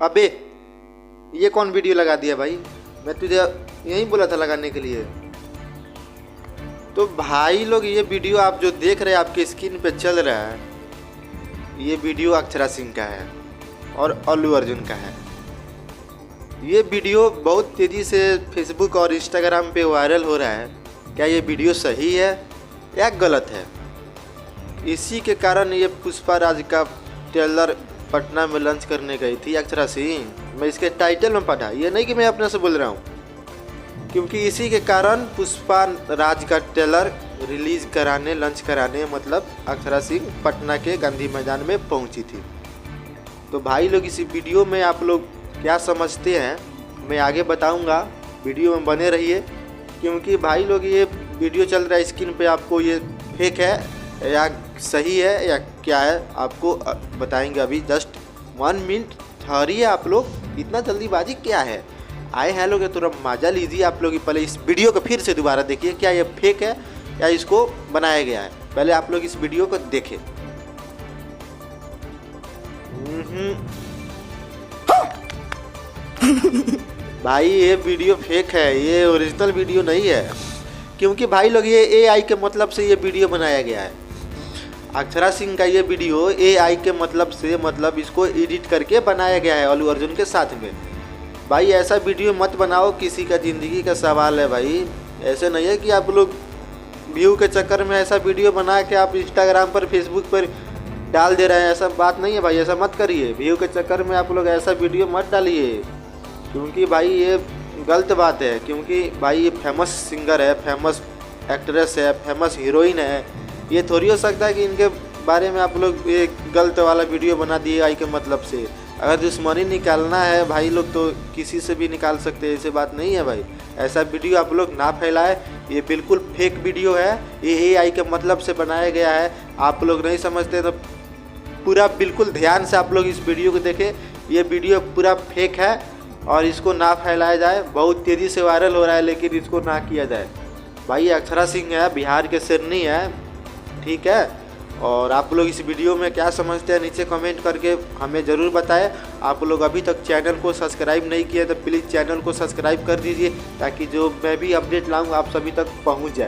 अबे ये कौन वीडियो लगा दिया भाई? मैं तुझे यही बोला था लगाने के लिए। तो भाई लोग ये वीडियो आप जो देख रहे हैं आपके स्क्रीन पे चल रहा है, ये वीडियो अक्षरा सिंह का है और अल्लू अर्जुन का है। ये वीडियो बहुत तेज़ी से फेसबुक और इंस्टाग्राम पे वायरल हो रहा है। क्या ये वीडियो सही है या गलत है? इसी के कारण ये पुष्पा राज का ट्रेलर पटना में लॉन्च करने गई थी अक्षरा सिंह। मैं इसके टाइटल में पढ़ा, ये नहीं कि मैं अपने से बोल रहा हूँ, क्योंकि इसी के कारण पुष्पा राज का ट्रेलर रिलीज़ कराने लॉन्च कराने मतलब अक्षरा सिंह पटना के गांधी मैदान में पहुंची थी। तो भाई लोग इसी वीडियो में आप लोग क्या समझते हैं मैं आगे बताऊंगा, वीडियो में बने रहिए। क्योंकि भाई लोग ये वीडियो चल रहा है स्क्रीन पे, आपको ये फेक है या सही है या क्या है आपको बताएंगे अभी। जस्ट 1 मिनट ठहरिए आप लोग, इतना जल्दीबाजी क्या है? आए हैं लोग थोड़ा मजा लीजिए आप लोग। पहले इस वीडियो को फिर से दोबारा देखिए, क्या ये फेक है या इसको बनाया गया है। पहले आप लोग इस वीडियो को देखें। भाई ये वीडियो फेक है, ये ओरिजिनल वीडियो नहीं है। क्योंकि भाई लोग ये एआई के मतलब से ये वीडियो बनाया गया है। अक्षरा सिंह का ये वीडियो एआई के मतलब से मतलब इसको एडिट करके बनाया गया है अल्लू अर्जुन के साथ में। भाई ऐसा वीडियो मत बनाओ, किसी का ज़िंदगी का सवाल है भाई। ऐसे नहीं है कि आप लोग व्यू के चक्कर में ऐसा वीडियो बना के आप इंस्टाग्राम पर फेसबुक पर डाल दे रहे हैं। ऐसा बात नहीं है भाई, ऐसा मत करिए। व्यू के चक्कर में आप लोग ऐसा वीडियो मत डालिए, क्योंकि भाई ये गलत बात है। क्योंकि भाई ये फेमस सिंगर है, फेमस एक्ट्रेस है, फेमस हीरोइन है। ये थोड़ी हो सकता है कि इनके बारे में आप लोग ये गलत वाला वीडियो बना दिए आई के मतलब से। अगर दुश्मनी निकालना है भाई लोग तो किसी से भी निकाल सकते हैं, ऐसी बात नहीं है भाई। ऐसा वीडियो आप लोग ना फैलाए, ये बिल्कुल फेक वीडियो है। ये एआई के मतलब से बनाया गया है। आप लोग नहीं समझते तो पूरा बिल्कुल ध्यान से आप लोग इस वीडियो को देखें। ये वीडियो पूरा फेक है और इसको ना फैलाया जाए। बहुत तेज़ी से वायरल हो रहा है लेकिन इसको ना किया जाए। भाई अक्षरा सिंह है, बिहार के शेरनी है, ठीक है। और आप लोग इस वीडियो में क्या समझते हैं नीचे कमेंट करके हमें ज़रूर बताएं। आप लोग अभी तक चैनल को सब्सक्राइब नहीं किए तो प्लीज़ चैनल को सब्सक्राइब कर दीजिए, ताकि जो मैं भी अपडेट लाऊँ आप सभी तक पहुँच जाए।